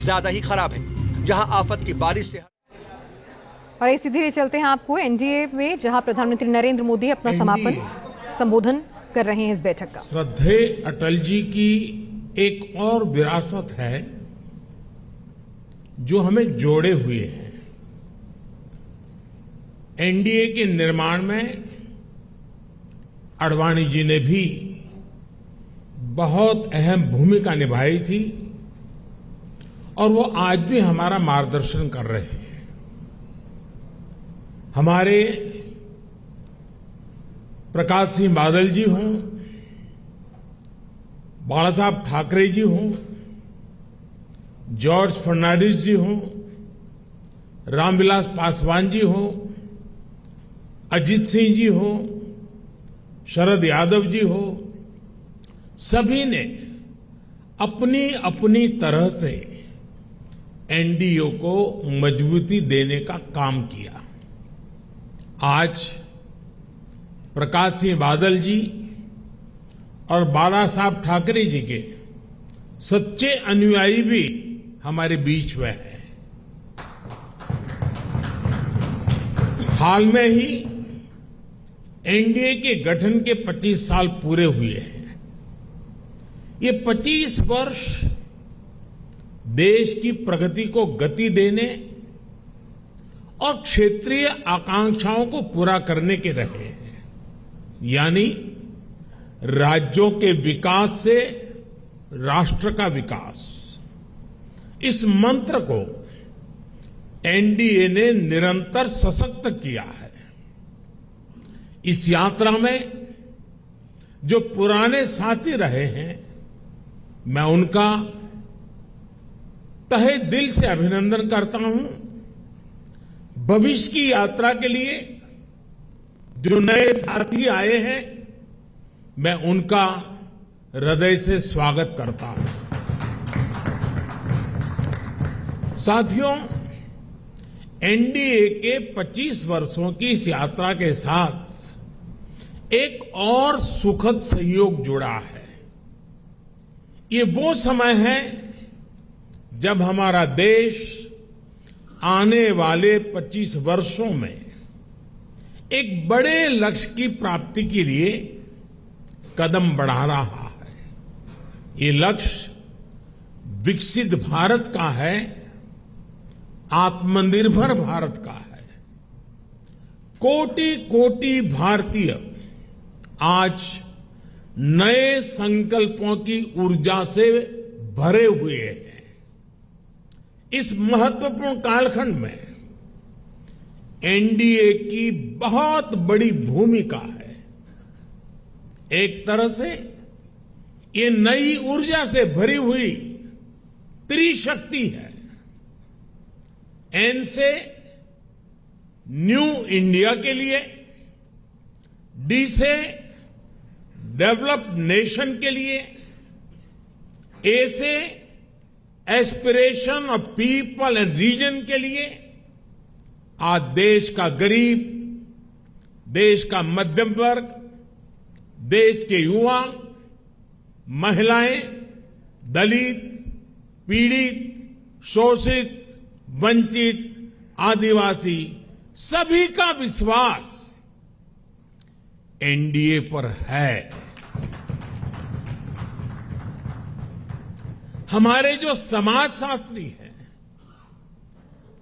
ज्यादा ही खराब है, जहां आफत की बारिश से। और इसी धीरे चलते हैं आपको एनडीए में, जहां प्रधानमंत्री नरेंद्र मोदी अपना समापन संबोधन कर रहे हैं इस बैठक का। श्रद्धेय अटल जी की एक और विरासत है जो हमें जोड़े हुए है। एनडीए के निर्माण में आडवाणी जी ने भी बहुत अहम भूमिका निभाई थी और वो आज भी हमारा मार्गदर्शन कर रहे हैं। हमारे प्रकाश सिंह बादल जी हों, बाला साहब ठाकरे जी हों, जॉर्ज फर्नांडिस जी हों, रामविलास पासवान जी हों, अजीत सिंह जी हों, शरद यादव जी हो, सभी ने अपनी अपनी तरह से एनडीए को मजबूती देने का काम किया। आज प्रकाश सिंह बादल जी और बाला साहब ठाकरे जी के सच्चे अनुयायी भी हमारे बीच में हैं। हाल में ही एनडीए के गठन के 25 साल पूरे हुए हैं। ये 25 वर्ष देश की प्रगति को गति देने और क्षेत्रीय आकांक्षाओं को पूरा करने के रहे हैं, यानी राज्यों के विकास से राष्ट्र का विकास। इस मंत्र को एनडीए ने निरंतर सशक्त किया है। इस यात्रा में जो पुराने साथी रहे हैं, मैं उनका तहे दिल से अभिनंदन करता हूं। भविष्य की यात्रा के लिए जो नए साथी आए हैं, मैं उनका हृदय से स्वागत करता हूं। साथियों, एनडीए के 25 वर्षों की इस यात्रा के साथ एक और सुखद संयोग जुड़ा है। ये वो समय है जब हमारा देश आने वाले 25 वर्षों में एक बड़े लक्ष्य की प्राप्ति के लिए कदम बढ़ा रहा है। ये लक्ष्य विकसित भारत का है, आत्मनिर्भर भारत का है। कोटि कोटि भारतीय आज नए संकल्पों की ऊर्जा से भरे हुए हैं। इस महत्वपूर्ण कालखंड में एनडीए की बहुत बड़ी भूमिका है। एक तरह से ये नई ऊर्जा से भरी हुई त्रिशक्ति है। एन से न्यू इंडिया के लिए, डी से डेवलप्ड नेशन के लिए, ए से aspiration of people and region के लिए। आज देश का गरीब, देश का मध्यम वर्ग, देश के युवा, महिलाएं, दलित, पीड़ित, शोषित, वंचित, आदिवासी, सभी का विश्वास एनडीए पर है। हमारे जो समाजशास्त्री हैं,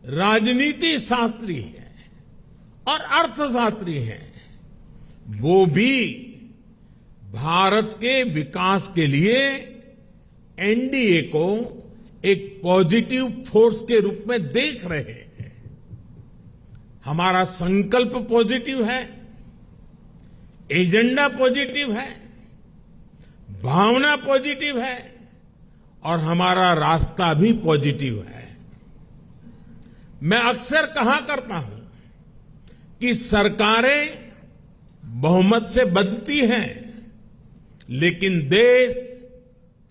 राजनीति शास्त्री हैं और अर्थशास्त्री हैं, वो भी भारत के विकास के लिए एनडीए को एक पॉजिटिव फोर्स के रूप में देख रहे हैं। हमारा संकल्प पॉजिटिव है, एजेंडा पॉजिटिव है, भावना पॉजिटिव है और हमारा रास्ता भी पॉजिटिव है। मैं अक्सर कहा करता हूं कि सरकारें बहुमत से बनती हैं, लेकिन देश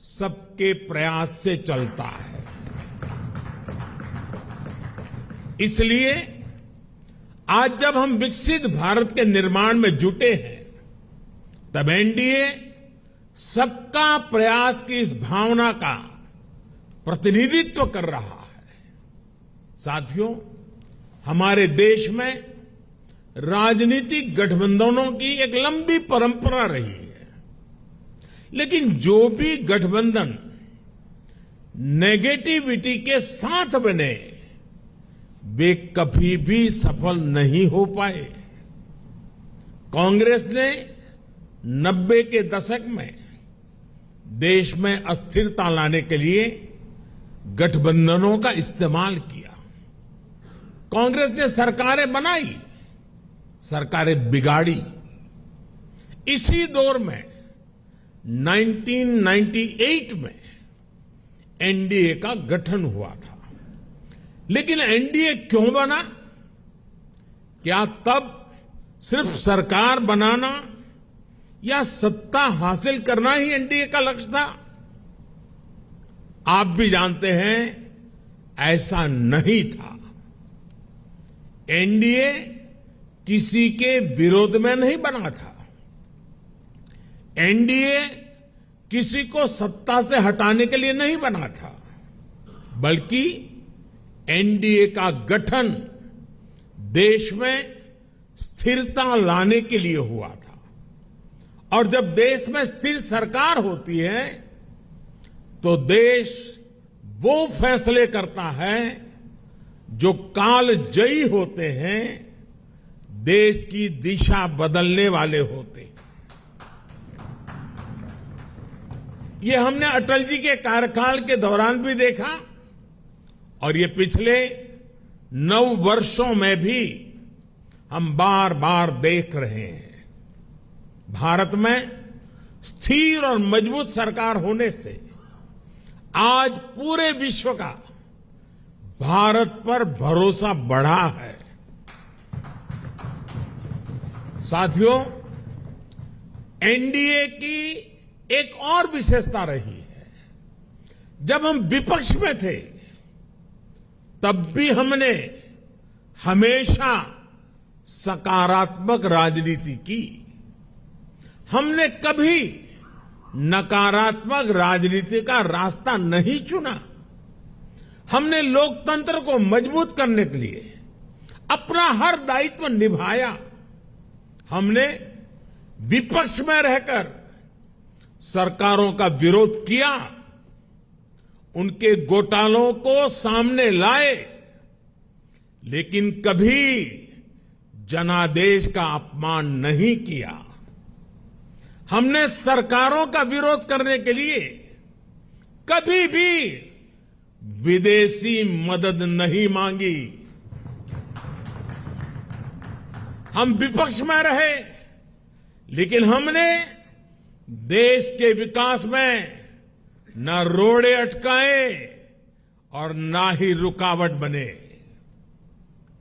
सबके प्रयास से चलता है। इसलिए आज जब हम विकसित भारत के निर्माण में जुटे हैं, तब एनडीए सबका प्रयास की इस भावना का प्रतिनिधित्व कर रहा है। साथियों, हमारे देश में राजनीतिक गठबंधनों की एक लंबी परंपरा रही है, लेकिन जो भी गठबंधन नेगेटिविटी के साथ बने वे कभी भी सफल नहीं हो पाए। कांग्रेस ने 90 के दशक में देश में अस्थिरता लाने के लिए गठबंधनों का इस्तेमाल किया। कांग्रेस ने सरकारें बनाई, सरकारें बिगाड़ी। इसी दौर में 1998 में एनडीए का गठन हुआ था। लेकिन एनडीए क्यों बना? क्या तब सिर्फ सरकार बनाना या सत्ता हासिल करना ही एनडीए का लक्ष्य था? आप भी जानते हैं ऐसा नहीं था। एनडीए किसी के विरोध में नहीं बना था। एनडीए किसी को सत्ता से हटाने के लिए नहीं बना था, बल्कि एनडीए का गठन देश में स्थिरता लाने के लिए हुआ था। और जब देश में स्थिर सरकार होती है तो देश वो फैसले करता है जो कालजयी होते हैं, देश की दिशा बदलने वाले होते हैं। ये हमने अटल जी के कार्यकाल के दौरान भी देखा और ये पिछले 9 वर्षों में भी हम बार बार देख रहे हैं। भारत में स्थिर और मजबूत सरकार होने से आज पूरे विश्व का भारत पर भरोसा बढ़ा है। साथियों, एनडीए की एक और विशेषता रही है। जब हम विपक्ष में थे तब भी हमने हमेशा सकारात्मक राजनीति की। हमने कभी नकारात्मक राजनीति का रास्ता नहीं चुना। हमने लोकतंत्र को मजबूत करने के लिए अपना हर दायित्व निभाया। हमने विपक्ष में रहकर सरकारों का विरोध किया, उनके घोटालों को सामने लाए, लेकिन कभी जनादेश का अपमान नहीं किया। हमने सरकारों का विरोध करने के लिए कभी भी विदेशी मदद नहीं मांगी। हम विपक्ष में रहे, लेकिन हमने देश के विकास में न रोड़े अटकाए और ना ही रुकावट बने।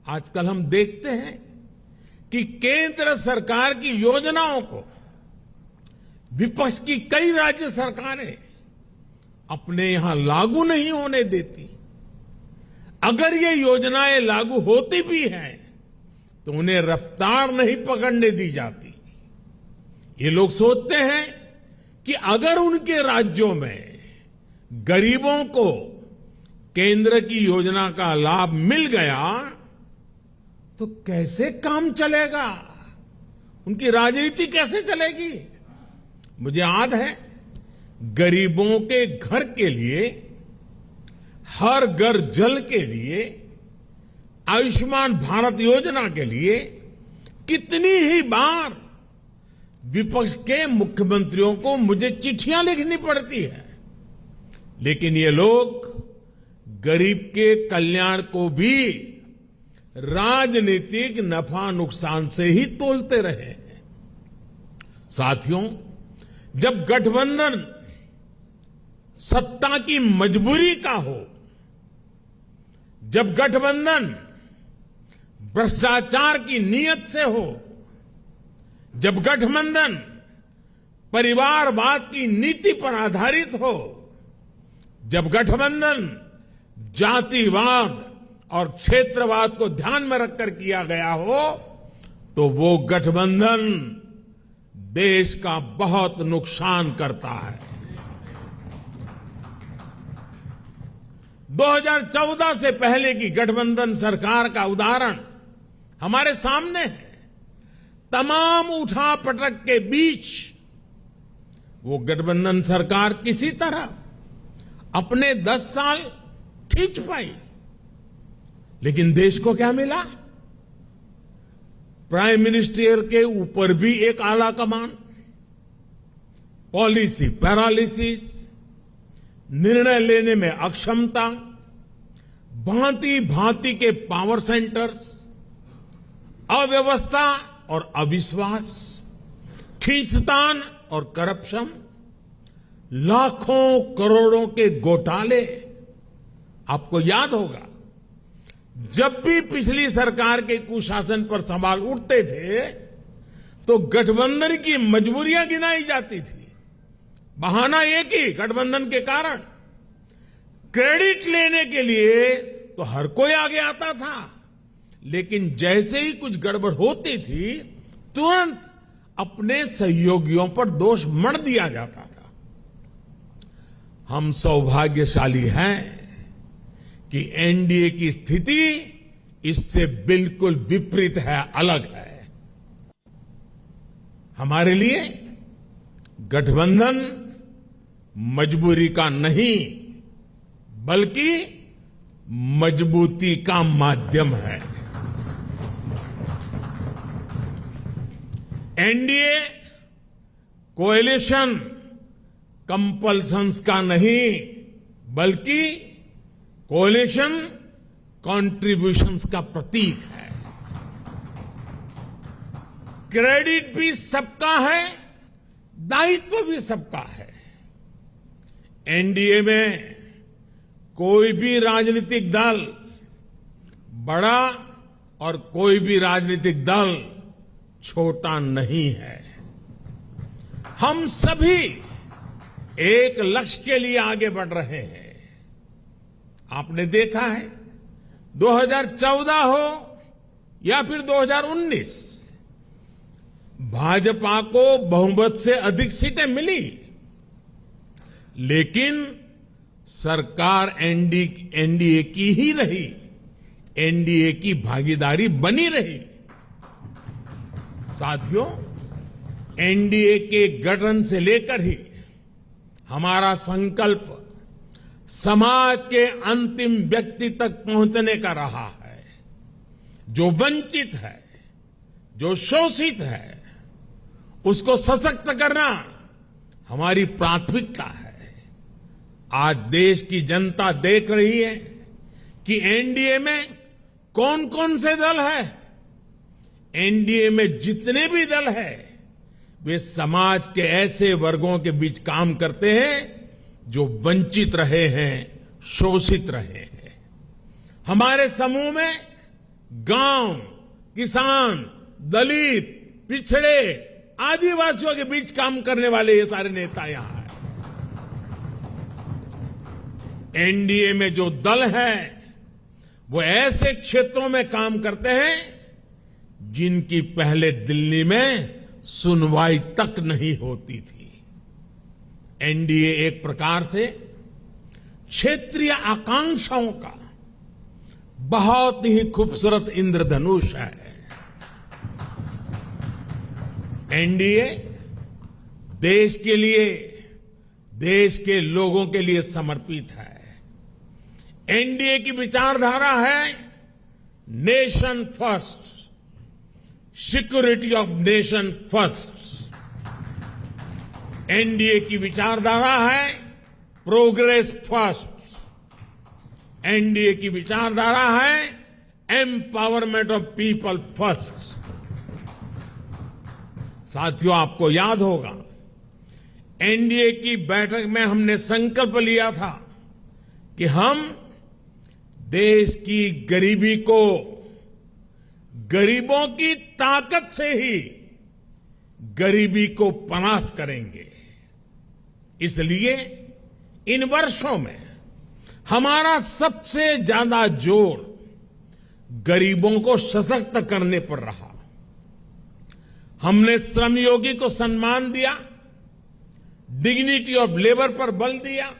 आजकल हम देखते हैं कि केंद्र सरकार की योजनाओं को विपक्ष की कई राज्य सरकारें अपने यहां लागू नहीं होने देती। अगर ये योजनाएं लागू होती भी हैं तो उन्हें रफ्तार नहीं पकड़ने दी जाती। ये लोग सोचते हैं कि अगर उनके राज्यों में गरीबों को केंद्र की योजना का लाभ मिल गया तो कैसे काम चलेगा, उनकी राजनीति कैसे चलेगी। मुझे याद है, गरीबों के घर के लिए, हर घर जल के लिए, आयुष्मान भारत योजना के लिए कितनी ही बार विपक्ष के मुख्यमंत्रियों को मुझे चिट्ठियां लिखनी पड़ती है, लेकिन ये लोग गरीब के कल्याण को भी राजनीतिक नफा नुकसान से ही तोलते रहे हैं। साथियों, जब गठबंधन सत्ता की मजबूरी का हो, जब गठबंधन भ्रष्टाचार की नीयत से हो, जब गठबंधन परिवारवाद की नीति पर आधारित हो, जब गठबंधन जातिवाद और क्षेत्रवाद को ध्यान में रखकर किया गया हो, तो वो गठबंधन देश का बहुत नुकसान करता है। 2014 से पहले की गठबंधन सरकार का उदाहरण हमारे सामने है। तमाम उठापटक के बीच वो गठबंधन सरकार किसी तरह अपने 10 साल खींच पाई। लेकिन देश को क्या मिला? प्राइम मिनिस्टर के ऊपर भी एक आला कमान, पॉलिसी पैरालिसिस, निर्णय लेने में अक्षमता, भांति भांति के पावर सेंटर्स, अव्यवस्था और अविश्वास, खींचतान और करप्शन, लाखों करोड़ों के घोटाले। आपको याद होगा, जब भी पिछली सरकार के कुशासन पर सवाल उठते थे तो गठबंधन की मजबूरियां गिनाई जाती थी। बहाना एक ही, गठबंधन के कारण। क्रेडिट लेने के लिए तो हर कोई आगे आता था, लेकिन जैसे ही कुछ गड़बड़ होती थी तुरंत अपने सहयोगियों पर दोष मढ़ दिया जाता था। हम सौभाग्यशाली हैं कि एनडीए की स्थिति इससे बिल्कुल विपरीत है, अलग है। हमारे लिए गठबंधन मजबूरी का नहीं बल्कि मजबूती का माध्यम है। एनडीए कोएलिशन कंपल्सन्स का नहीं बल्कि कोएलिशन कॉन्ट्रीब्यूशंस का प्रतीक है। क्रेडिट भी सबका है, दायित्व भी सबका है। एनडीए में कोई भी राजनीतिक दल बड़ा और कोई भी राजनीतिक दल छोटा नहीं है। हम सभी एक लक्ष्य के लिए आगे बढ़ रहे हैं। आपने देखा है 2014 हो या फिर 2019, भाजपा को बहुमत से अधिक सीटें मिली, लेकिन सरकार एनडीए की ही रही, एनडीए की भागीदारी बनी रही। साथियों, एनडीए के गठन से लेकर ही हमारा संकल्प समाज के अंतिम व्यक्ति तक पहुंचने का रहा है। जो वंचित है, जो शोषित है, उसको सशक्त करना हमारी प्राथमिकता है। आज देश की जनता देख रही है कि एनडीए में कौन कौन से दल हैं। एनडीए में जितने भी दल हैं, वे समाज के ऐसे वर्गों के बीच काम करते हैं जो वंचित रहे हैं, शोषित रहे हैं। हमारे समूह में गांव, किसान, दलित, पिछड़े, आदिवासियों के बीच काम करने वाले ये सारे नेता यहां हैं। एनडीए में जो दल हैं वो ऐसे क्षेत्रों में काम करते हैं जिनकी पहले दिल्ली में सुनवाई तक नहीं होती थी। एनडीए एक प्रकार से क्षेत्रीय आकांक्षाओं का बहुत ही खूबसूरत इंद्रधनुष है। एनडीए देश के लिए, देश के लोगों के लिए समर्पित है। एनडीए की विचारधारा है nation first, security of nation first. NDA की विचारधारा है प्रोग्रेस फर्स्ट। एनडीए की विचारधारा है एम्पावरमेंट ऑफ पीपल फर्स्ट। साथियों, आपको याद होगा एनडीए की बैठक में हमने संकल्प लिया था कि हम देश की गरीबी को गरीबों की ताकत से ही गरीबी को पनाश करेंगे। इसलिए इन वर्षों में हमारा सबसे ज्यादा जोर गरीबों को सशक्त करने पर रहा। हमने श्रमयोगी को सम्मान दिया, डिग्निटी ऑफ लेबर पर बल दिया,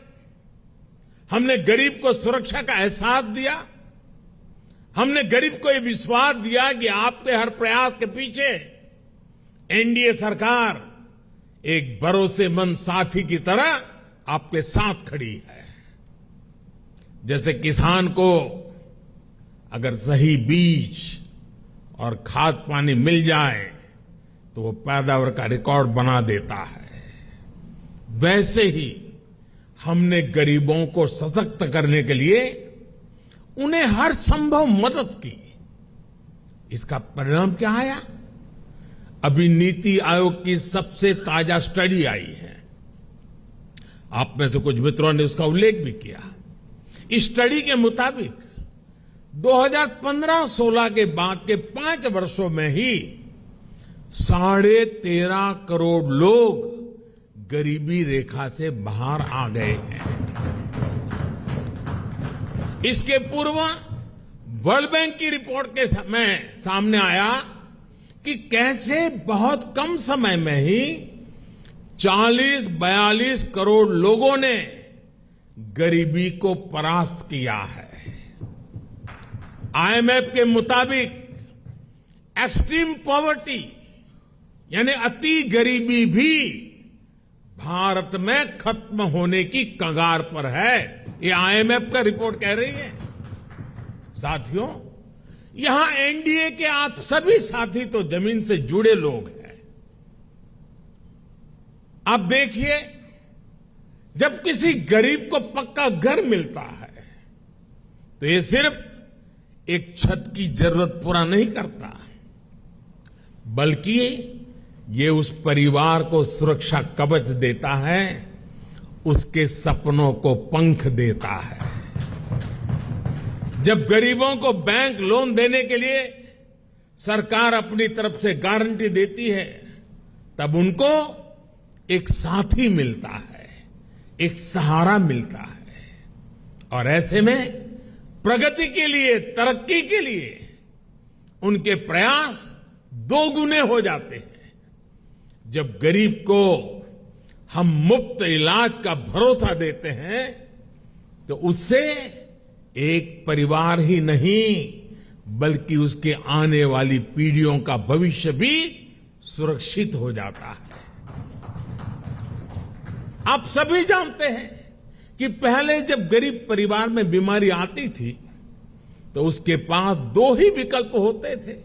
हमने गरीब को सुरक्षा का एहसास दिया। हमने गरीब को यह विश्वास दिया कि आपके हर प्रयास के पीछे एनडीए सरकार एक भरोसेमंद साथी की तरह आपके साथ खड़ी है। जैसे किसान को अगर सही बीज और खाद पानी मिल जाए तो वो पैदावार का रिकॉर्ड बना देता है, वैसे ही हमने गरीबों को सशक्त करने के लिए उन्हें हर संभव मदद की। इसका परिणाम क्या आया? अभी नीति आयोग की सबसे ताजा स्टडी आई है, आप में से कुछ मित्रों ने उसका उल्लेख भी किया। इस स्टडी के मुताबिक 2015-16 के बाद के 5 वर्षों में ही 13.5 करोड़ लोग गरीबी रेखा से बाहर आ गए हैं। इसके पूर्व वर्ल्ड बैंक की रिपोर्ट के समय सामने आया कि कैसे बहुत कम समय में ही 40-42 करोड़ लोगों ने गरीबी को परास्त किया है। आईएमएफ के मुताबिक एक्सट्रीम पॉवर्टी यानी अति गरीबी भी भारत में खत्म होने की कगार पर है, ये आईएमएफ का रिपोर्ट कह रही है। साथियों, यहां एनडीए के आप सभी साथी तो जमीन से जुड़े लोग हैं। आप देखिए, जब किसी गरीब को पक्का घर मिलता है तो ये सिर्फ एक छत की जरूरत पूरा नहीं करता, बल्कि ये उस परिवार को सुरक्षा कवच देता है, उसके सपनों को पंख देता है। जब गरीबों को बैंक लोन देने के लिए सरकार अपनी तरफ से गारंटी देती है, तब उनको एक साथी मिलता है, एक सहारा मिलता है। और ऐसे में प्रगति के लिए, तरक्की के लिए उनके प्रयास दोगुने हो जाते हैं। जब गरीब को हम मुफ्त इलाज का भरोसा देते हैं तो उससे एक परिवार ही नहीं बल्कि उसके आने वाली पीढ़ियों का भविष्य भी सुरक्षित हो जाता है। आप सभी जानते हैं कि पहले जब गरीब परिवार में बीमारी आती थी तो उसके पास 2 ही विकल्प होते थे,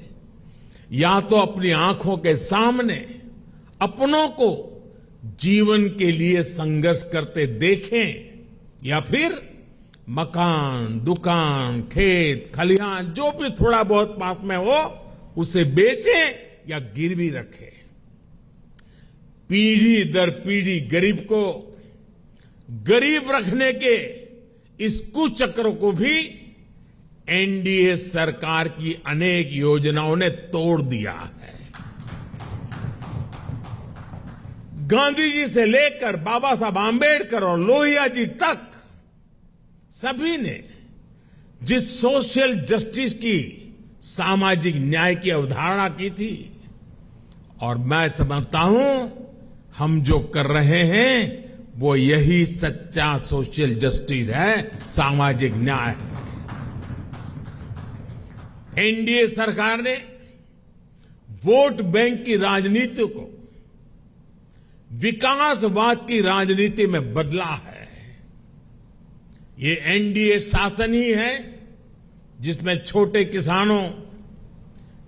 या तो अपनी आंखों के सामने अपनों को जीवन के लिए संघर्ष करते देखें, या फिर मकान, दुकान, खेत, खलिहान जो भी थोड़ा बहुत पास में हो उसे बेचें या गिरवी रखें। पीढ़ी दर पीढ़ी गरीब को गरीब रखने के इस कुचक्र को भी एनडीए सरकार की अनेक योजनाओं ने तोड़ दिया है। गांधी जी से लेकर बाबा साहब आंबेडकर और लोहिया जी तक सभी ने जिस सोशल जस्टिस की, सामाजिक न्याय की अवधारणा की थी, और मैं समझता हूं हम जो कर रहे हैं वो यही सच्चा सोशल जस्टिस है, सामाजिक न्याय है। एनडीए सरकार ने वोट बैंक की राजनीति को विकासवाद की राजनीति में बदला है। ये एनडीए शासन ही है जिसमें छोटे किसानों,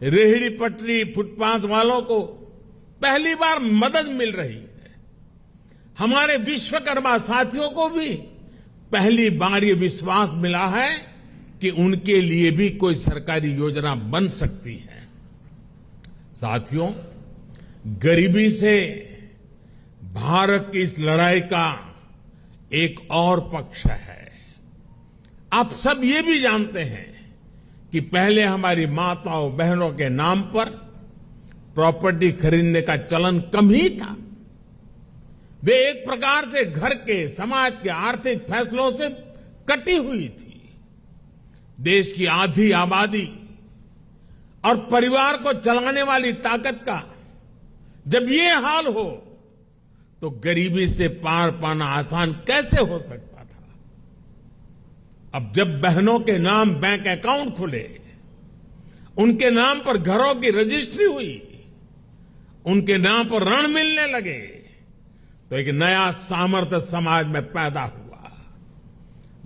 रेहड़ी पटरी, फुटपाथ वालों को पहली बार मदद मिल रही है। हमारे विश्वकर्मा साथियों को भी पहली बार ये विश्वास मिला है कि उनके लिए भी कोई सरकारी योजना बन सकती है। साथियों, गरीबी से भारत की इस लड़ाई का एक और पक्ष है। आप सब ये भी जानते हैं कि पहले हमारी माताओं बहनों के नाम पर प्रॉपर्टी खरीदने का चलन कम ही था। वे एक प्रकार से घर के, समाज के आर्थिक फैसलों से कटी हुई थी। देश की आधी आबादी और परिवार को चलाने वाली ताकत का जब ये हाल हो तो गरीबी से पार पाना आसान कैसे हो सकता था। अब जब बहनों के नाम बैंक अकाउंट खुले, उनके नाम पर घरों की रजिस्ट्री हुई, उनके नाम पर ऋण मिलने लगे, तो एक नया सामर्थ्य समाज में पैदा हुआ।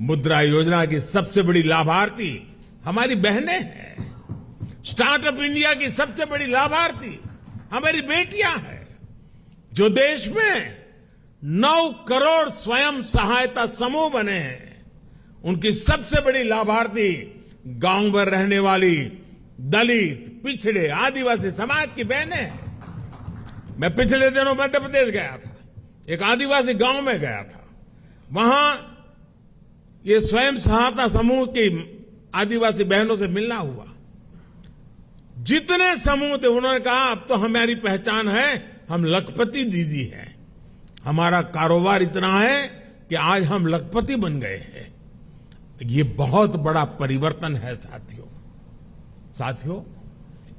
मुद्रा योजना की सबसे बड़ी लाभार्थी हमारी बहनें हैं। स्टार्टअप इंडिया की सबसे बड़ी लाभार्थी हमारी बेटियां हैं। जो देश में 9 करोड़ स्वयं सहायता समूह बने हैं, उनकी सबसे बड़ी लाभार्थी गांव में रहने वाली दलित, पिछड़े, आदिवासी समाज की बहनें हैं। मैं पिछले दिनों मध्य प्रदेश गया था, एक आदिवासी गांव में गया था। वहां ये स्वयं सहायता समूह की आदिवासी बहनों से मिलना हुआ। जितने समूह थे, उन्होंने कहा अब तो हमारी पहचान है, हम लखपति दीदी हैं। हमारा कारोबार इतना है कि आज हम लखपति बन गए हैं। ये बहुत बड़ा परिवर्तन है साथियों,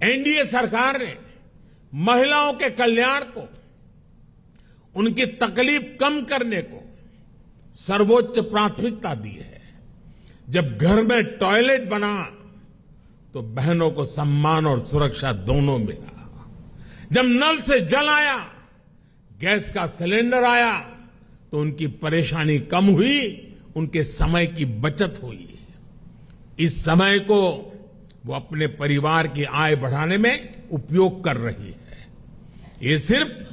एनडीए सरकार ने महिलाओं के कल्याण को, उनकी तकलीफ कम करने को सर्वोच्च प्राथमिकता दी है। जब घर में टॉयलेट बना तो बहनों को सम्मान और सुरक्षा दोनों मिला। जब नल से जल आया, गैस का सिलेंडर आया, तो उनकी परेशानी कम हुई, उनके समय की बचत हुई। इस समय को वो अपने परिवार की आय बढ़ाने में उपयोग कर रही है। ये सिर्फ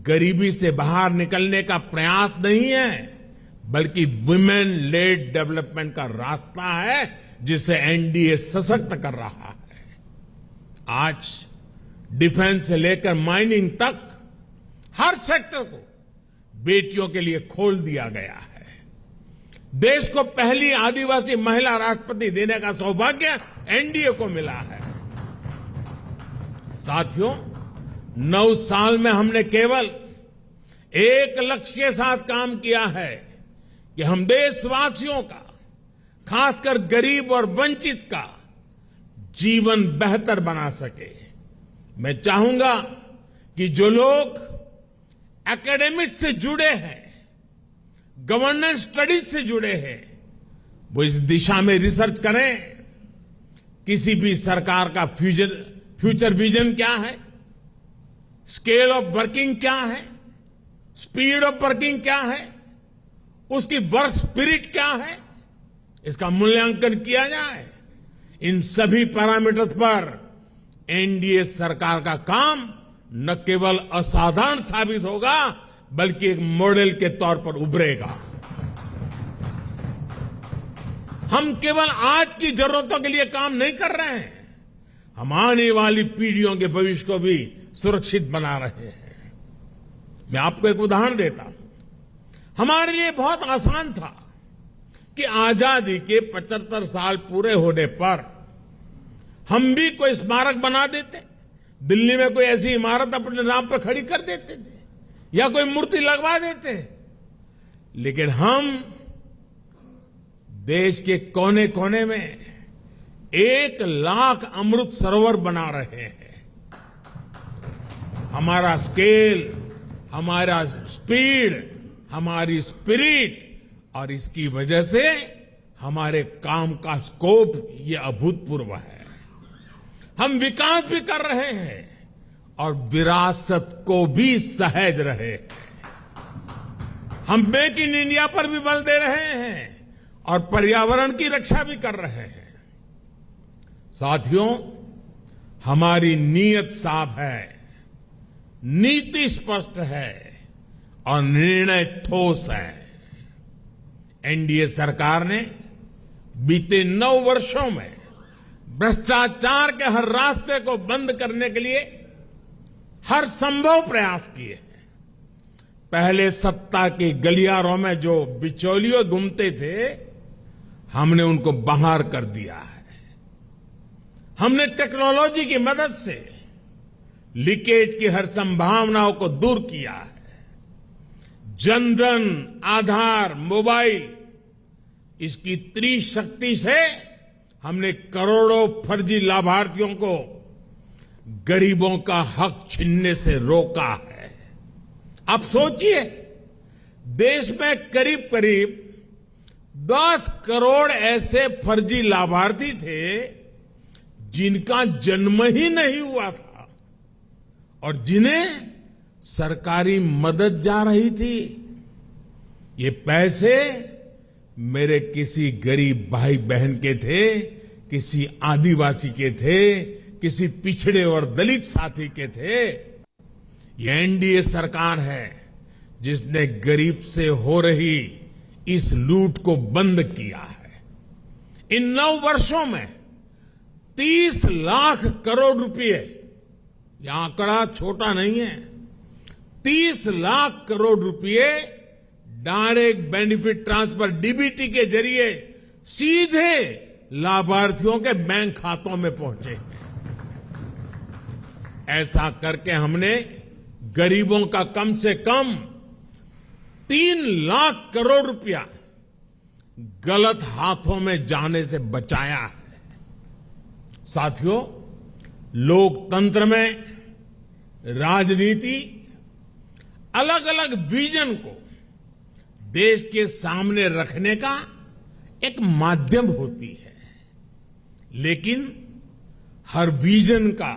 गरीबी से बाहर निकलने का प्रयास नहीं है, बल्कि वुमेन लेड डेवलपमेंट का रास्ता है, जिसे एनडीए सशक्त कर रहा है। आज डिफेंस से लेकर माइनिंग तक हर सेक्टर को बेटियों के लिए खोल दिया गया है। देश को पहली आदिवासी महिला राष्ट्रपति देने का सौभाग्य एनडीए को मिला है। साथियों, 9 साल में हमने केवल एक लक्ष्य के साथ काम किया है कि हम देशवासियों का, खासकर गरीब और वंचित का जीवन बेहतर बना सके। मैं चाहूंगा कि जो लोग एकेडमिक्स से जुड़े हैं, गवर्नेंस स्टडीज से जुड़े हैं, वो इस दिशा में रिसर्च करें। किसी भी सरकार का फ्यूचर विजन क्या है, स्केल ऑफ वर्किंग क्या है, स्पीड ऑफ वर्किंग क्या है, उसकी वर्क स्पिरिट क्या है, इसका मूल्यांकन किया जाए। इन सभी पैरामीटर्स पर एनडीए सरकार का काम न केवल असाधारण साबित होगा, बल्कि एक मॉडल के तौर पर उभरेगा। हम केवल आज की जरूरतों के लिए काम नहीं कर रहे हैं, हम आने वाली पीढ़ियों के भविष्य को भी सुरक्षित बना रहे हैं। मैं आपको एक उदाहरण देता हूं। हमारे लिए बहुत आसान था कि आजादी के 75 साल पूरे होने पर हम भी कोई स्मारक बना देते, दिल्ली में कोई ऐसी इमारत अपने नाम पर खड़ी कर देते थे, या कोई मूर्ति लगवा देते। लेकिन हम देश के कोने कोने में 1 लाख अमृत सरोवर बना रहे हैं। हमारा स्केल, हमारा स्पीड, हमारी स्पिरिट, और इसकी वजह से हमारे काम का स्कोप ये अभूतपूर्व है। हम विकास भी कर रहे हैं और विरासत को भी सहेज रहे हैं। हम मेक इन इंडिया पर भी बल दे रहे हैं और पर्यावरण की रक्षा भी कर रहे हैं। साथियों, हमारी नीयत साफ है, नीति स्पष्ट है और निर्णय ठोस है। एनडीए सरकार ने बीते 9 वर्षों में भ्रष्टाचार के हर रास्ते को बंद करने के लिए हर संभव प्रयास किए हैं। पहले सत्ता के गलियारों में जो बिचौलिए घूमते थे, हमने उनको बाहर कर दिया है। हमने टेक्नोलॉजी की मदद से लीकेज की हर संभावनाओं को दूर किया है। जनधन, आधार, मोबाइल, इसकी त्रिशक्ति से हमने करोड़ों फर्जी लाभार्थियों को गरीबों का हक छीनने से रोका है। अब सोचिए, देश में करीब करीब 10 करोड़ ऐसे फर्जी लाभार्थी थे जिनका जन्म ही नहीं हुआ था और जिन्हें सरकारी मदद जा रही थी। ये पैसे मेरे किसी गरीब भाई बहन के थे, किसी आदिवासी के थे, किसी पिछड़े और दलित साथी के थे। ये एनडीए सरकार है जिसने गरीब से हो रही इस लूट को बंद किया है। इन 9 वर्षों में 30 लाख करोड़ रुपए, यह आंकड़ा छोटा नहीं है, 30 लाख करोड़ रुपए डायरेक्ट बेनिफिट ट्रांसफर डीबीटी के जरिए सीधे लाभार्थियों के बैंक खातों में पहुंचे हैं। ऐसा करके हमने गरीबों का कम से कम 3 लाख करोड़ रुपया गलत हाथों में जाने से बचाया है। साथियों, लोकतंत्र में राजनीति अलग अलग विजन को देश के सामने रखने का एक माध्यम होती है, लेकिन हर विजन का,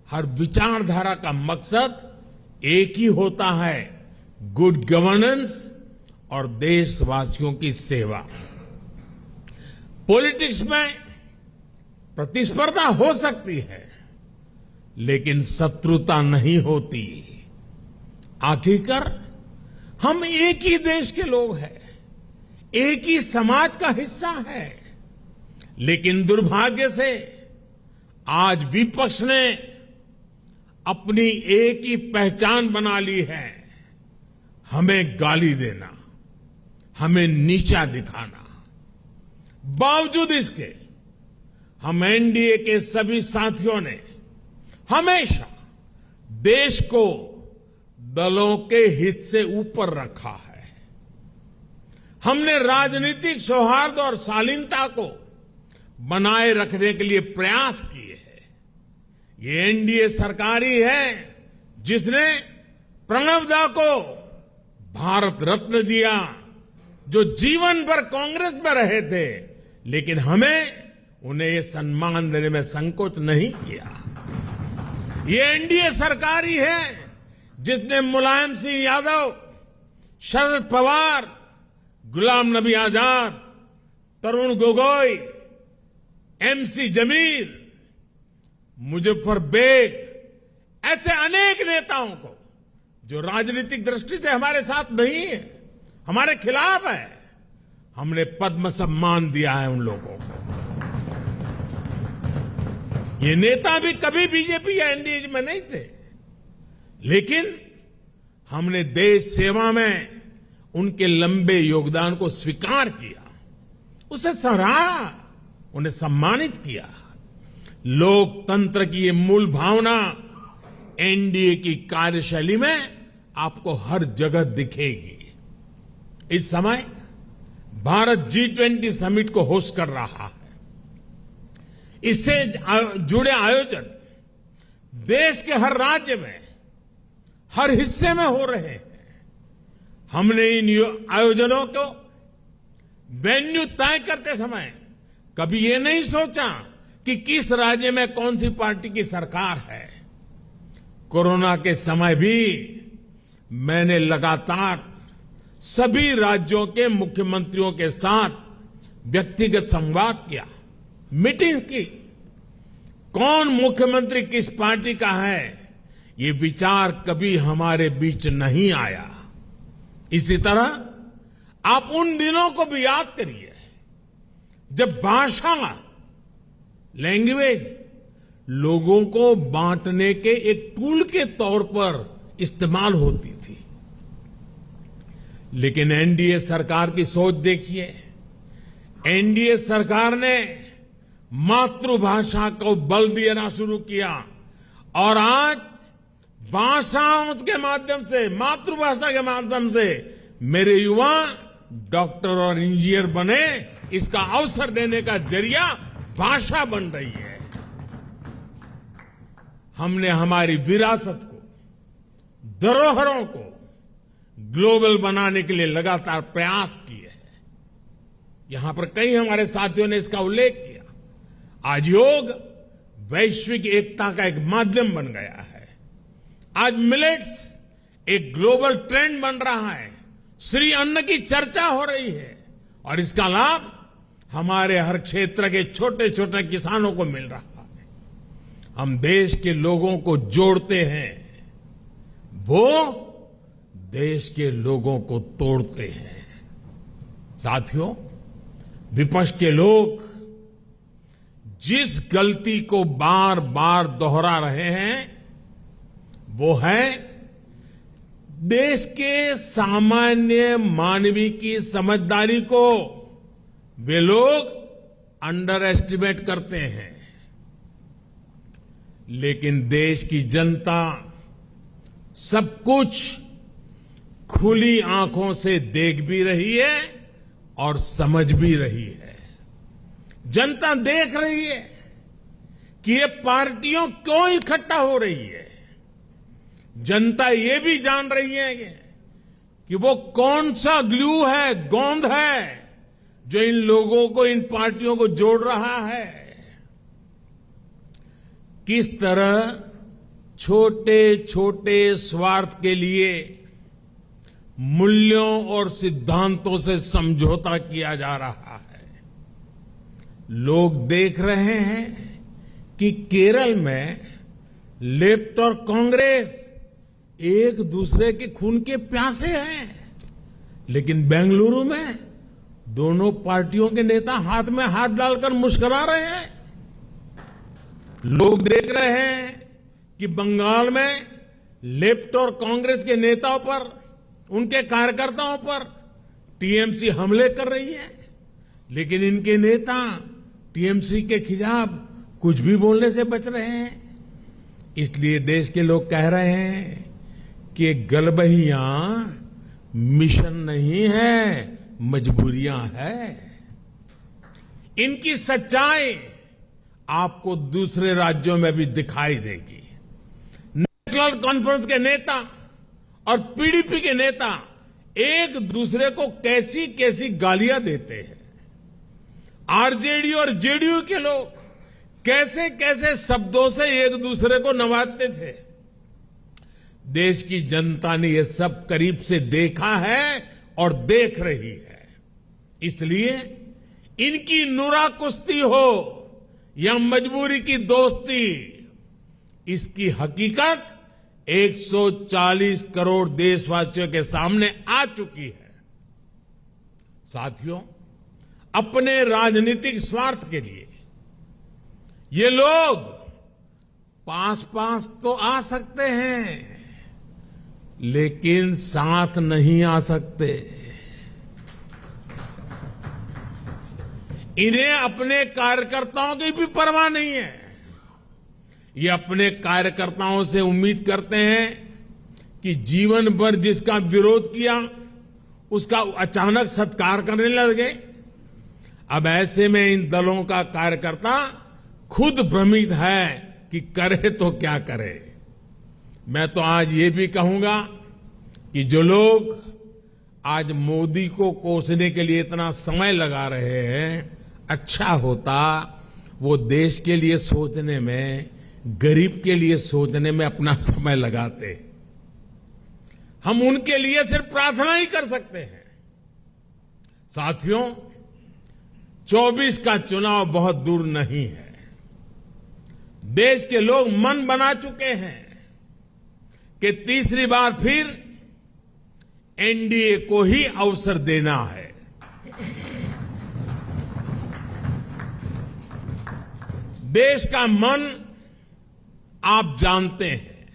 हर विचारधारा का मकसद एक ही होता है, गुड गवर्नेंस और देशवासियों की सेवा। पॉलिटिक्स में प्रतिस्पर्धा हो सकती है, लेकिन शत्रुता नहीं होती। आखिरकार हम एक ही देश के लोग हैं, एक ही समाज का हिस्सा है, लेकिन दुर्भाग्य से आज विपक्ष ने अपनी एक ही पहचान बना ली है, हमें गाली देना, हमें नीचा दिखाना। बावजूद इसके हम एनडीए के सभी साथियों ने हमेशा देश को दलों के हित से ऊपर रखा है। हमने राजनीतिक सौहार्द और शालीनता को बनाए रखने के लिए प्रयास किए हैं। ये एनडीए सरकार ही है जिसने प्रणब दा को भारत रत्न दिया, जो जीवन भर कांग्रेस में रहे थे, लेकिन हमें उन्हें ये सम्मान देने में संकोच नहीं किया। ये एनडीए सरकार ही है जिसने मुलायम सिंह यादव, शरद पवार, गुलाम नबी आजाद, तरुण गोगोई, एमसी जमीर, मुजफ्फर बेग, ऐसे अनेक नेताओं को जो राजनीतिक दृष्टि से हमारे साथ नहीं है, हमारे खिलाफ है, हमने पद्म सम्मान दिया है उन लोगों को। ये नेता भी कभी बीजेपी या एनडीए में नहीं थे, लेकिन हमने देश सेवा में उनके लंबे योगदान को स्वीकार किया, उसे सराहा, उन्हें सम्मानित किया। लोकतंत्र की ये मूल भावना एनडीए की कार्यशैली में आपको हर जगह दिखेगी। इस समय भारत G20 समिट को होस्ट कर रहा है। इससे जुड़े आयोजन देश के हर राज्य में, हर हिस्से में हो रहे हैं। हमने इन आयोजनों को वेन्यू तय करते समय कभी ये नहीं सोचा कि किस राज्य में कौन सी पार्टी की सरकार है। कोरोना के समय भी मैंने लगातार सभी राज्यों के मुख्यमंत्रियों के साथ व्यक्तिगत संवाद किया, मीटिंग की। कौन मुख्यमंत्री किस पार्टी का है, ये विचार कभी हमारे बीच नहीं आया। इसी तरह आप उन दिनों को भी याद करिए जब भाषा, लैंग्वेज लोगों को बांटने के एक टूल के तौर पर इस्तेमाल होती थी। लेकिन एनडीए सरकार की सोच देखिए। एनडीए सरकार ने मातृभाषा को बल देना शुरू किया और आज भाषाओं के माध्यम से, मातृभाषा के माध्यम से मेरे युवा डॉक्टर और इंजीनियर बने, इसका अवसर देने का जरिया भाषा बन रही है। हमने हमारी विरासत को, धरोहरों को ग्लोबल बनाने के लिए लगातार प्रयास किए हैं। यहां पर कई हमारे साथियों ने इसका उल्लेख किया। आज योग वैश्विक एकता का एक माध्यम बन गया है। आज मिलेट्स एक ग्लोबल ट्रेंड बन रहा है। श्री अन्न की चर्चा हो रही है और इसका लाभ हमारे हर क्षेत्र के छोटे छोटे किसानों को मिल रहा है। हम देश के लोगों को जोड़ते हैं, वो देश के लोगों को तोड़ते हैं। साथियों, विपक्ष के लोग जिस गलती को बार बार दोहरा रहे हैं वो है देश के सामान्य मानवी की समझदारी को वे लोग अंडर एस्टिमेट करते हैं। लेकिन देश की जनता सब कुछ खुली आंखों से देख भी रही है और समझ भी रही है। जनता देख रही है कि ये पार्टियों क्यों इकट्ठा हो रही है। जनता ये भी जान रही है कि वो कौन सा ग्लू है, गोंद है जो इन लोगों को, इन पार्टियों को जोड़ रहा है। किस तरह छोटे छोटे स्वार्थ के लिए मूल्यों और सिद्धांतों से समझौता किया जा रहा है। लोग देख रहे हैं कि केरल में लेफ्ट और कांग्रेस एक दूसरे के खून के प्यासे हैं, लेकिन बेंगलुरु में दोनों पार्टियों के नेता हाथ में हाथ डालकर मुस्कुरा रहे हैं। लोग देख रहे हैं कि बंगाल में लेफ्ट और कांग्रेस के नेताओं पर, उनके कार्यकर्ताओं पर टीएमसी हमले कर रही है, लेकिन इनके नेता टीएमसी के खिलाफ कुछ भी बोलने से बच रहे हैं। इसलिए देश के लोग कह रहे हैं कि गलबहियां मिशन नहीं है, मजबूरियां है। इनकी सच्चाई आपको दूसरे राज्यों में भी दिखाई देगी। नेशनल कॉन्फ्रेंस के नेता और पीडीपी के नेता एक दूसरे को कैसी कैसी गालियां देते हैं। आरजेडी और जेडीयू के लोग कैसे कैसे शब्दों से एक दूसरे को नवाजते थे। देश की जनता ने यह सब करीब से देखा है और देख रही है। इसलिए इनकी नुरा कुश्ती हो या मजबूरी की दोस्ती, इसकी हकीकत 140 करोड़ देशवासियों के सामने आ चुकी है। साथियों, अपने राजनीतिक स्वार्थ के लिए ये लोग पास पास तो आ सकते हैं, लेकिन साथ नहीं आ सकते। इन्हें अपने कार्यकर्ताओं की भी परवाह नहीं है। ये अपने कार्यकर्ताओं से उम्मीद करते हैं कि जीवन भर जिसका विरोध किया उसका अचानक सत्कार करने लगे। अब ऐसे में इन दलों का कार्यकर्ता खुद भ्रमित है कि करे तो क्या करे। मैं तो आज ये भी कहूंगा कि जो लोग आज मोदी को कोसने के लिए इतना समय लगा रहे हैं, अच्छा होता वो देश के लिए सोचने में, गरीब के लिए सोचने में अपना समय लगाते। हम उनके लिए सिर्फ प्रार्थना ही कर सकते हैं। साथियों, 24 का चुनाव बहुत दूर नहीं है। देश के लोग मन बना चुके हैं कि तीसरी बार फिर एनडीए को ही अवसर देना है। देश का मन आप जानते हैं,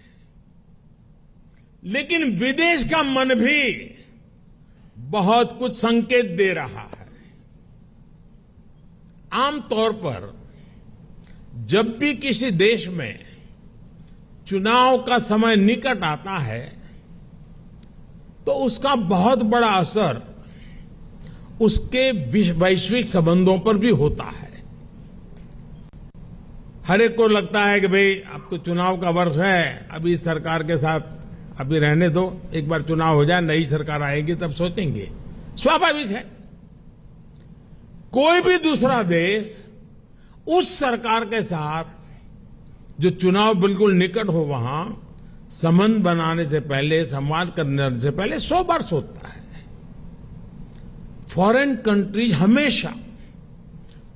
लेकिन विदेश का मन भी बहुत कुछ संकेत दे रहा है। आमतौर पर जब भी किसी देश में चुनाव का समय निकट आता है तो उसका बहुत बड़ा असर उसके वैश्विक संबंधों पर भी होता है। हर एक को लगता है कि भाई अब तो चुनाव का वर्ष है, अभी इस सरकार के साथ अभी रहने दो, एक बार चुनाव हो जाए, नई सरकार आएगी तब सोचेंगे। स्वाभाविक है। कोई भी दूसरा देश उस सरकार के साथ जो चुनाव बिल्कुल निकट हो वहां संबंध बनाने से पहले, संवाद करने से पहले 100 बार सोचता है। फॉरेन कंट्रीज हमेशा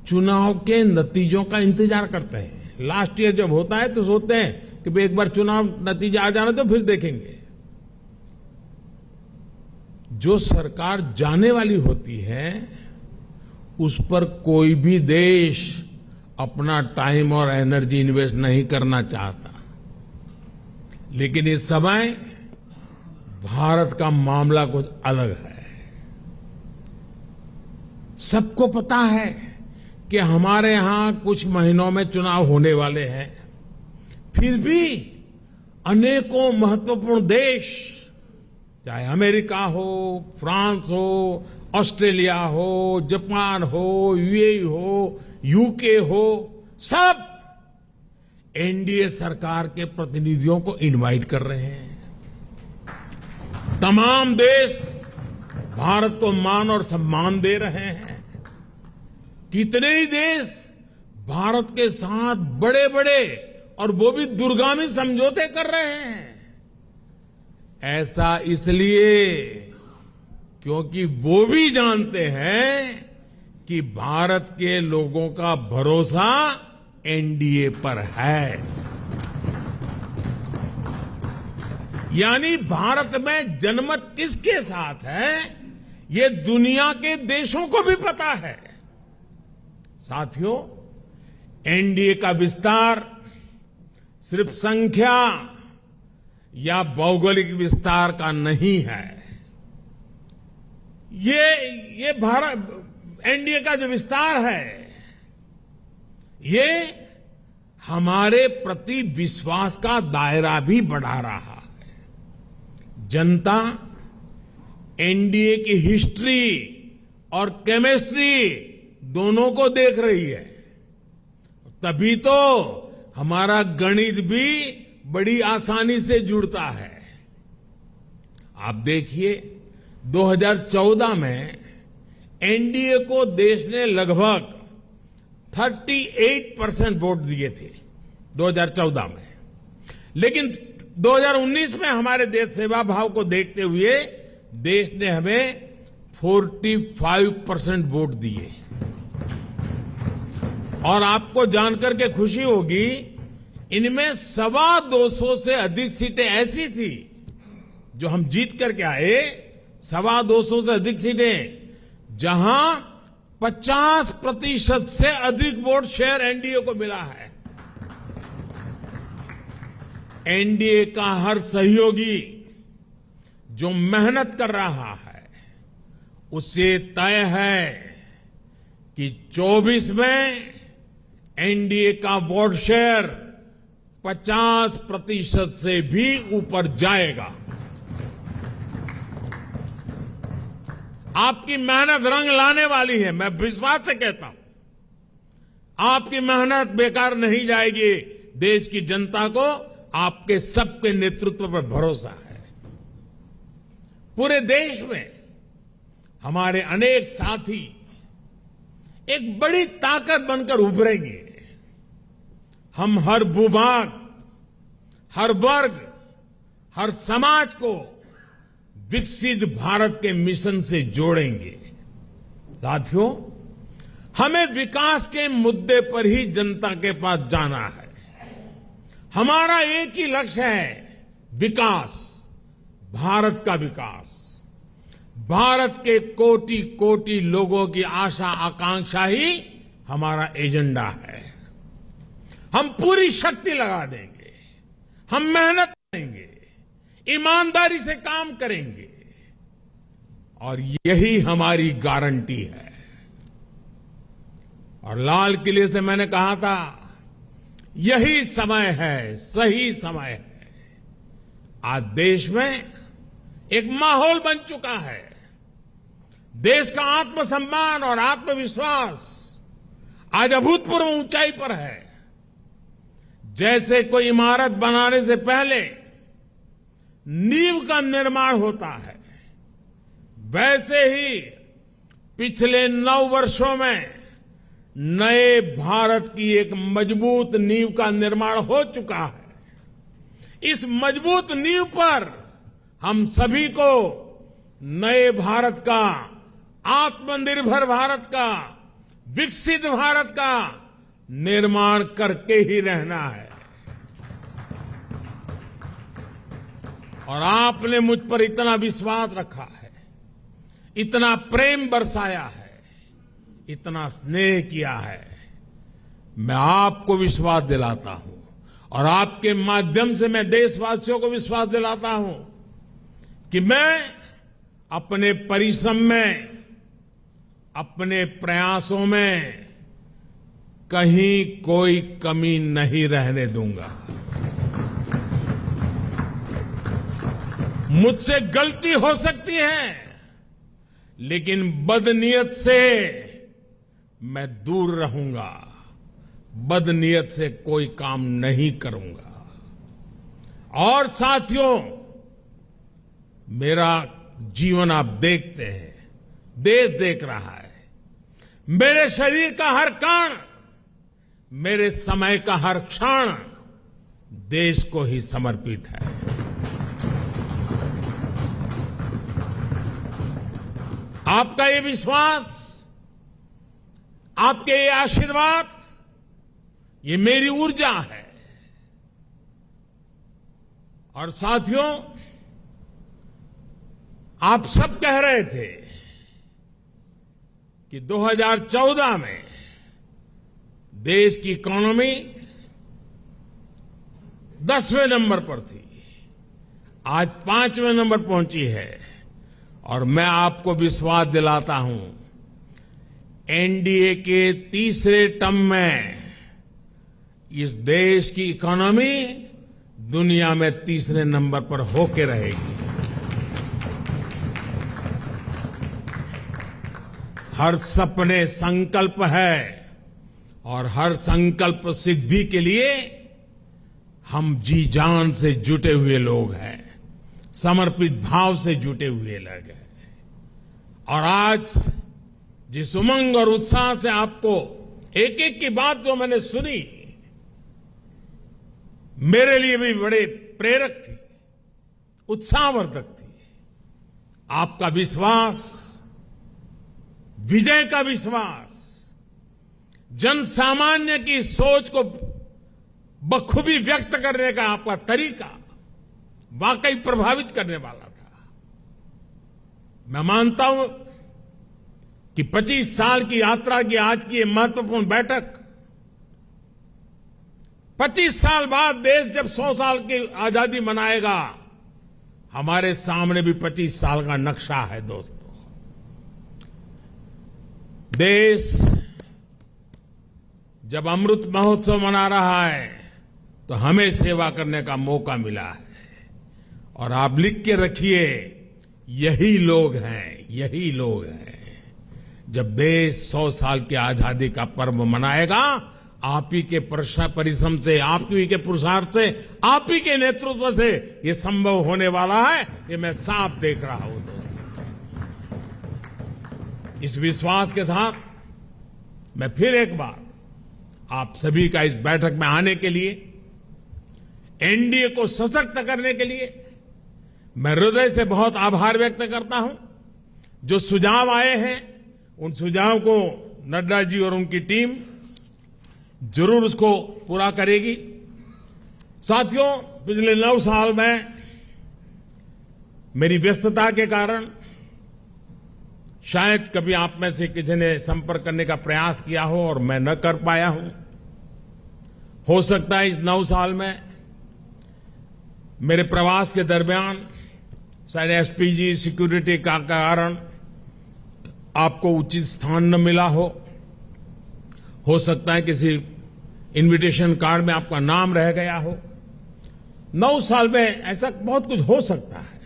चुनाव के नतीजों का इंतजार करते हैं। लास्ट ईयर जब होता है तो सोचते हैं कि भाई एक बार चुनाव नतीजा आ जाना तो फिर देखेंगे। जो सरकार जाने वाली होती है उस पर कोई भी देश अपना टाइम और एनर्जी इन्वेस्ट नहीं करना चाहता। लेकिन इस समय भारत का मामला कुछ अलग है। सबको पता है कि हमारे यहां कुछ महीनों में चुनाव होने वाले हैं, फिर भी अनेकों महत्वपूर्ण देश, चाहे अमेरिका हो, फ्रांस हो, ऑस्ट्रेलिया हो, जापान हो, यूएई हो, यूके हो, सब एनडीए सरकार के प्रतिनिधियों को इनवाइट कर रहे हैं। तमाम देश भारत को मान और सम्मान दे रहे हैं। कितने ही देश भारत के साथ बड़े बड़े और वो भी दूरगामी समझौते कर रहे हैं। ऐसा इसलिए क्योंकि वो भी जानते हैं कि भारत के लोगों का भरोसा एनडीए पर है। यानी भारत में जनमत किसके साथ है ये दुनिया के देशों को भी पता है। साथियों, एनडीए का विस्तार सिर्फ संख्या या भौगोलिक विस्तार का नहीं है। ये भारत एनडीए का जो विस्तार है ये हमारे प्रति विश्वास का दायरा भी बढ़ा रहा है। जनता एनडीए की हिस्ट्री और केमिस्ट्री दोनों को देख रही है। तभी तो हमारा गणित भी बड़ी आसानी से जुड़ता है। आप देखिए 2014 में एनडीए को देश ने लगभग 38% वोट दिए थे 2014 में, लेकिन 2019 में हमारे देश सेवा भाव को देखते हुए देश ने हमें 45% वोट दिए। और आपको जानकर के खुशी होगी इनमें 225 से अधिक सीटें ऐसी थी जो हम जीत करके आए, 225 से अधिक सीटें जहां 50% से अधिक वोट शेयर एनडीए को मिला है। एनडीए का हर सहयोगी जो मेहनत कर रहा है उससे तय है कि 24 में एनडीए का वोट शेयर 50% से भी ऊपर जाएगा। आपकी मेहनत रंग लाने वाली है, मैं विश्वास से कहता हूं। आपकी मेहनत बेकार नहीं जाएगी। देश की जनता को आपके सबके नेतृत्व पर भरोसा है। पूरे देश में हमारे अनेक साथी एक बड़ी ताकत बनकर उभरेंगे। हम हर भूभाग, हर वर्ग, हर समाज को विकसित भारत के मिशन से जोड़ेंगे। साथियों, हमें विकास के मुद्दे पर ही जनता के पास जाना है। हमारा एक ही लक्ष्य है, विकास, भारत का विकास। भारत के कोटि कोटि लोगों की आशा आकांक्षा ही हमारा एजेंडा है। हम पूरी शक्ति लगा देंगे, हम मेहनत करेंगे, ईमानदारी से काम करेंगे और यही हमारी गारंटी है। और लाल किले से मैंने कहा था यही समय है, सही समय है। आज देश में एक माहौल बन चुका है। देश का आत्मसम्मान और आत्मविश्वास आज अभूतपूर्व ऊंचाई पर है। जैसे कोई इमारत बनाने से पहले नींव का निर्माण होता है, वैसे ही पिछले 9 वर्षों में नए भारत की एक मजबूत नींव का निर्माण हो चुका है। इस मजबूत नींव पर हम सभी को नए भारत का, आत्मनिर्भर भारत का, विकसित भारत का निर्माण करके ही रहना है। और आपने मुझ पर इतना विश्वास रखा है, इतना प्रेम बरसाया है, इतना स्नेह किया है। मैं आपको विश्वास दिलाता हूं और आपके माध्यम से मैं देशवासियों को विश्वास दिलाता हूं कि मैं अपने परिश्रम में, अपने प्रयासों में कहीं कोई कमी नहीं रहने दूंगा। मुझसे गलती हो सकती है, लेकिन बदनीयत से मैं दूर रहूंगा, बदनीयत से कोई काम नहीं करूंगा। और साथियों, मेरा जीवन आप देखते हैं, देश देख रहा है। मेरे शरीर का हर कण, मेरे समय का हर क्षण देश को ही समर्पित है। आपका ये विश्वास, आपके ये आशीर्वाद, ये मेरी ऊर्जा है। और साथियों, आप सब कह रहे थे कि 2014 में देश की इकोनॉमी 10वें नंबर पर थी, आज 5वें नंबर पहुंची है। और मैं आपको विश्वास दिलाता हूं, एनडीए के तीसरे टर्म में इस देश की इकोनॉमी दुनिया में तीसरे नंबर पर होके रहेगी। हर सपने संकल्प है और हर संकल्प सिद्धि के लिए हम जी जान से जुटे हुए लोग हैं, समर्पित भाव से जुटे हुए लोग हैं। और आज जिस उमंग और उत्साह से आपको एक एक की बात जो मैंने सुनी, मेरे लिए भी बड़े प्रेरक थी, उत्साहवर्धक थी। आपका विश्वास, विजय का विश्वास, जन सामान्य की सोच को बखूबी व्यक्त करने का आपका तरीका वाकई प्रभावित करने वाला था। मैं मानता हूं कि 25 साल की यात्रा की आज की ये महत्वपूर्ण बैठक, 25 साल बाद देश जब 100 साल की आजादी मनाएगा, हमारे सामने भी 25 साल का नक्शा है। दोस्तों, देश जब अमृत महोत्सव मना रहा है तो हमें सेवा करने का मौका मिला है। और आप लिख के रखिए, यही लोग हैं, यही लोग हैं। जब देश 100 साल की आजादी का पर्व मनाएगा, आप ही के परिश्रम से, आप ही के पुरुषार्थ से, आप ही के नेतृत्व से ये संभव होने वाला है, ये मैं साफ देख रहा हूं। दोस्तों, इस विश्वास के साथ मैं फिर एक बार आप सभी का इस बैठक में आने के लिए, एनडीए को सशक्त करने के लिए मैं हृदय से बहुत आभार व्यक्त करता हूं। जो सुझाव आए हैं, उन सुझाव को नड्डा जी और उनकी टीम जरूर उसको पूरा करेगी। साथियों, पिछले 9 साल में मेरी व्यस्तता के कारण शायद कभी आप में से किसी ने संपर्क करने का प्रयास किया हो और मैं न कर पाया हूं। हो सकता है इस 9 साल में मेरे प्रवास के दरमियान शायद एसपीजी सिक्योरिटी का कारण आपको उचित स्थान न मिला हो सकता है किसी इनविटेशन कार्ड में आपका नाम रह गया हो। 9 साल में ऐसा बहुत कुछ हो सकता है,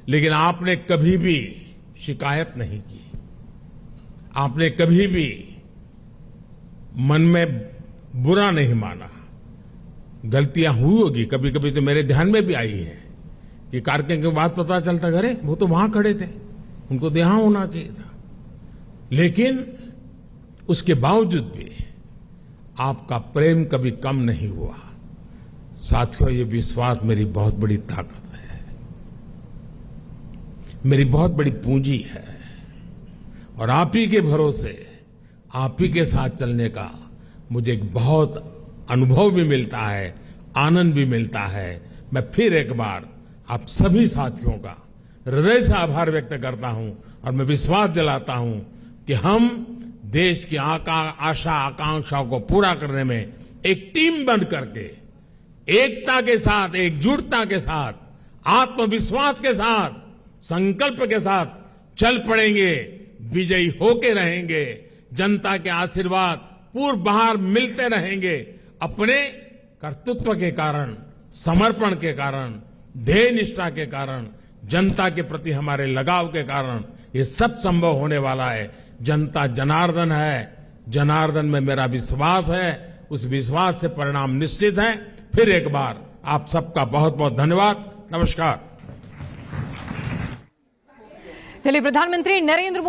लेकिन आपने कभी भी शिकायत नहीं की, आपने कभी भी मन में बुरा नहीं माना। गलतियां हुई होगी, कभी कभी तो मेरे ध्यान में भी आई है कि कार्यक्रम के बाद पता चलता, अरे वो तो वहां खड़े थे, उनको यहां होना चाहिए था। लेकिन उसके बावजूद भी आपका प्रेम कभी कम नहीं हुआ। साथियों, ये विश्वास मेरी बहुत बड़ी ताकत है, मेरी बहुत बड़ी पूंजी है और आप ही के भरोसे, आप ही के साथ चलने का मुझे एक बहुत अनुभव भी मिलता है, आनंद भी मिलता है। मैं फिर एक बार आप सभी साथियों का हृदय से आभार व्यक्त करता हूं और मैं विश्वास दिलाता हूं कि हम देश की आशा आकांक्षाओं को पूरा करने में एक टीम बन करके एकता के साथ, एकजुटता के साथ, आत्मविश्वास के साथ, संकल्प के साथ चल पड़ेंगे, विजयी होके रहेंगे। जनता के आशीर्वाद पूर्व बाहर मिलते रहेंगे। अपने कर्तृत्व के कारण, समर्पण के कारण, ध्येय निष्ठा के कारण, जनता के प्रति हमारे लगाव के कारण ये सब संभव होने वाला है। जनता जनार्दन है, जनार्दन में मेरा विश्वास है, उस विश्वास से परिणाम निश्चित है। फिर एक बार आप सबका बहुत बहुत धन्यवाद। नमस्कार। चलिए, प्रधानमंत्री नरेंद्र